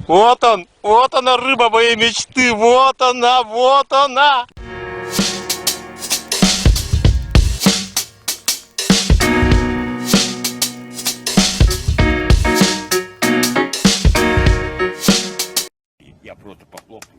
Вот она, рыба моей мечты, вот она, вот она. Я просто похлопал.